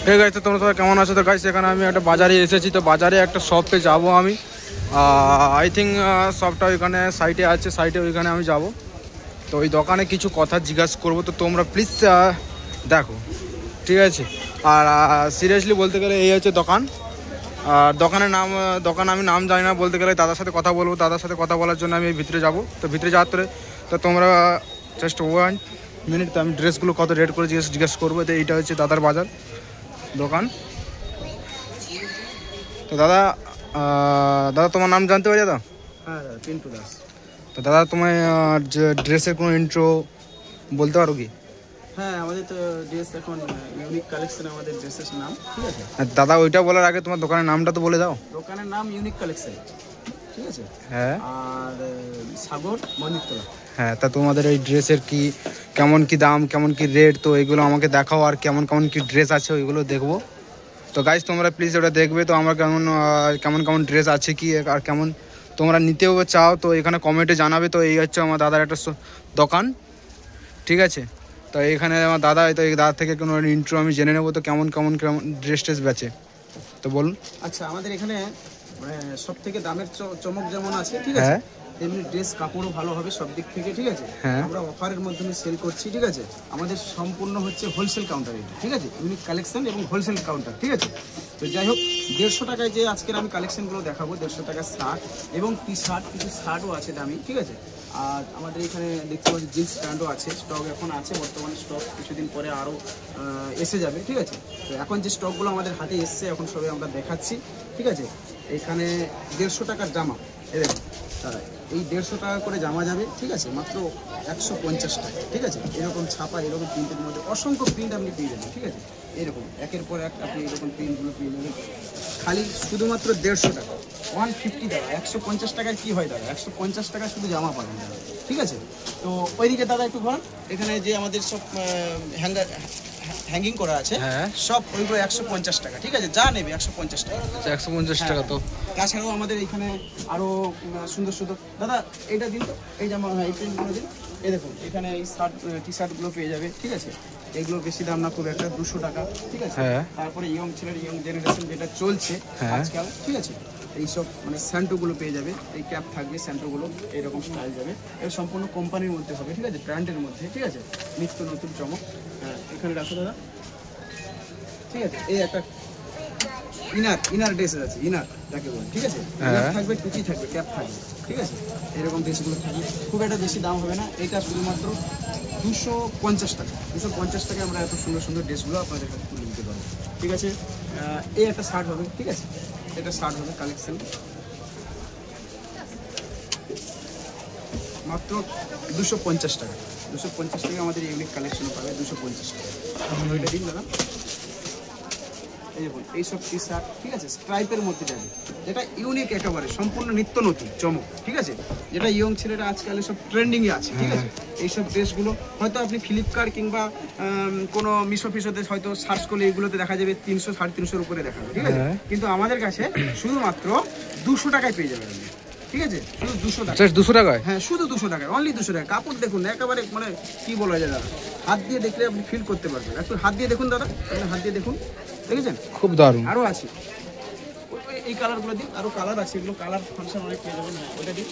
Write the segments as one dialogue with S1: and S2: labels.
S1: ঠিক আছে, তোমরা সবাই কেমন আছো? তো গাইস এখানে আমি একটা বাজারে এসেছি, তো বাজারে একটা শপে যাব আমি। আই থিঙ্ক শপটা ওইখানে সাইডে আছে, সাইডে ওইখানে আমি যাব। তো ওই দোকানে কিছু কথা জিজ্ঞাসা করবো, তো তোমরা প্লিজ দেখো, ঠিক আছে? আর সিরিয়াসলি বলতে গেলে এই হচ্ছে দোকান। আর দোকান আমি নাম জানি না বলতে গেলে। দাদার সাথে কথা বলবো, দাদার সাথে কথা বলার জন্য আমি ভিতরে যাব। তো ভিতরে যাওয়ার পরে তো তোমরা জাস্ট 1 মিনিট, তো আমি ড্রেসগুলো কত রেট করে জিজ্ঞেস করবো। তো এইটা হচ্ছে দাদার বাজার দোকান। তো দাদা তোমার নাম জানতে পারি দাদা?
S2: হ্যাঁ দাদা, পিন্টু দাস।
S1: তো দাদা তোমার যে ড্রেসের কোনো ইন্ট্রো বলতে পারো কি?
S2: হ্যাঁ, আমাদের তো ড্রেস এখন ইউনিক কালেকশন, আমাদের ড্রেসের নাম, ঠিক আছে?
S1: দাদা ওইটা বলার আগে তোমার দোকানের নামটা তো বলে দাও।
S2: দোকানের নাম ইউনিক কালেকশন, ঠিক আছে?
S1: হ্যাঁ।
S2: আর সাগর মন্দিরতলা।
S1: হ্যাঁ, তা তোমাদের এই ড্রেসের কি কেমন কি দাম, কেমন কি রেট, তো এইগুলো আমাকে দেখাও। আর কেমন কেমন কি ড্রেস আছে ওইগুলো দেখবো। তো গাইজ তোমরা প্লিজ ওটা দেখবে। তো আমার কেমন কেমন ড্রেস আছে কি, আর কেমন তোমরা নিতেও চাও, তো এখানে কমেন্টে জানাবে। তো এই হচ্ছে আমার দাদার একটা দোকান, ঠিক আছে? তো এখানে আমার দাদা, তো এই দাদা থেকে কোনো ইন্ট্রো আমি জেনে নেবো, তো কেমন কেমন ড্রেস বেচে, তো বলুন।
S2: আচ্ছা, আমাদের এখানে মানে সব থেকে দামের চমক যেমন আছে, ঠিক আছে, তেমনি ড্রেস কাপড়ও ভালো হবে সব দিক থেকে, ঠিক আছে? আমরা অফারের মাধ্যমে সেল করছি, ঠিক আছে? আমাদের সম্পূর্ণ হচ্ছে হোলসেল কাউন্টার এটা, ঠিক আছে? ইউনিক কালেকশন এবং হোলসেল কাউন্টার, ঠিক আছে? তো যাই হোক, 150 টাকায় যে আজকের আমি কালেকশনগুলো দেখাবো, 150 টাকার শার্ট এবং টি শার্ট, কিছু শার্টও আছে দামি, ঠিক আছে? আর আমাদের এখানে দেখতে পাচ্ছি জিন্স প্যান্টও আছে, স্টক এখন আছে বর্তমানে, স্টক কিছুদিন পরে আরও এসে যাবে, ঠিক আছে? তো এখন যে স্টকগুলো আমাদের হাতে এসছে এখন সবাই আমরা দেখাচ্ছি, ঠিক আছে? এখানে 150 টাকার জামা, এরকম এই 150 টাকা করে জামা যাবে, ঠিক আছে? মাত্র 150 টাকা, ঠিক আছে? এরকম ছাপা, এরকম প্রিন্টের মধ্যে অসংখ্য প্রিন্ট আপনি পেয়ে যাবেন, ঠিক আছে? এরকম একের পর এক আপনি এরকম প্রিন্টগুলো পেয়ে যাবেন খালি শুধুমাত্র 150 টাকা, 150 টাকা। 150 টাকায় কি হয় দাদা? 150 টাকা শুধু জামা পাবেন দাদা, ঠিক আছে? তো ওইদিকে দাদা একটু ঘর, এখানে যে আমাদের সব হ্যাঙ্গিং করা আছে, সব ওইগুলো 150 টাকা, ঠিক আছে? যা নেবে 150 টাকা।
S1: 150 টাকা। তো
S2: তাছাড়াও আমাদের এখানে আরো সুন্দর সুন্দর, দাদা এইটা দিন তো, এই জামা, এই প্রিন্টগুলো দিন। এই দেখুন এখানে এই শার্ট, টি শার্টগুলো পেয়ে যাবে, ঠিক আছে? এগুলো বেশি দাম না, খুব একটা 200 টাকা, ঠিক আছে? তারপরে ইয়ং ছেলের, ইয়ং জেনারেশন যেটা চলছে আজকাল, ঠিক আছে? এইসব মানে স্যান্টোগুলো পেয়ে যাবে, এই ক্যাপ থাকবে, স্যান্টোগুলো এইরকম স্টাইল যাবে। এটা সম্পূর্ণ কোম্পানির মধ্যে হবে, ঠিক আছে? ব্র্যান্ডের মধ্যে, ঠিক আছে? নিত্য নতুন চমক। হ্যাঁ, এখানে রাখো দাদা, ঠিক আছে? এই একটা ইনার ড্রেস আছে, ইনার যাকে বলে, ঠিক আছে? ইনার থাকবে, টুপি থাকবে, ক্যাপ থাকবে, ঠিক আছে? এরকম ড্রেসগুলো থাকবে, খুব একটা বেশি দাম হবে না। এটা শুধুমাত্র 250 টাকা। 250 টাকায় আমরা এত সুন্দর সুন্দর ড্রেসগুলো আপনাদের কাছে তুলে দিতে পারবো, ঠিক আছে? এই একটা শার্ট হবে, ঠিক আছে? এটা শার্ট হবে কালেকশন মাত্র 250 টাকা। 250 টাকা আমাদের ইউনিক কালেকশন পাবে, 250 টাকা। ওইটা দিন দাদা। এই দেখুন এইসব টি শার্ট, ঠিক আছে? স্ট্রাইপের মধ্যে যাবে, যেটা ইউনিক, একেবারে সম্পূর্ণ নিত্য নতুন চমক, ঠিক আছে? যেটা ইয়ং ছেলেরা আজকাল সব ট্রেন্ডিংয়ে আছে, ঠিক আছে? এইসব ড্রেসগুলো হয়তো আপনি ফ্লিপকার্ট কিংবা কোনো মিশোতে হয়তো সার্চ করলে এগুলোতে দেখা যাবে 300 350 উপরে দেখাবে, ঠিক আছে? কিন্তু আমাদের কাছে শুধুমাত্র 200 টাকায় পেয়ে যাবেন, ঠিক আছে? শুধু 200 টাকা।
S1: 200 টাকায়?
S2: হ্যাঁ, শুধু 200 টাকায়, অনলি 200 টাকা। কাপড় দেখুন একেবারে, মানে কি বলা যায় দাদা, হাত দিয়ে দেখলে আপনি ফিল করতে পারবেন। একটু হাত দিয়ে দেখুন দাদা, হাত দিয়ে দেখুন, দেখেছেন?
S1: খুব দারুণ।
S2: আরও আছে, এই কালারগুলো দিন, আরও কালার আছে, এগুলো কালার ফাংশন অনেক পেয়ে যাবেন। ওটা দিন,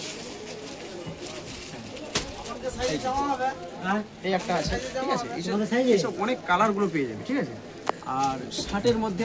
S2: এই একটা আছে, ঠিক আছে? এইসব অনেক কালারগুলো পেয়ে যাবে, ঠিক আছে? আর শার্টের মধ্যে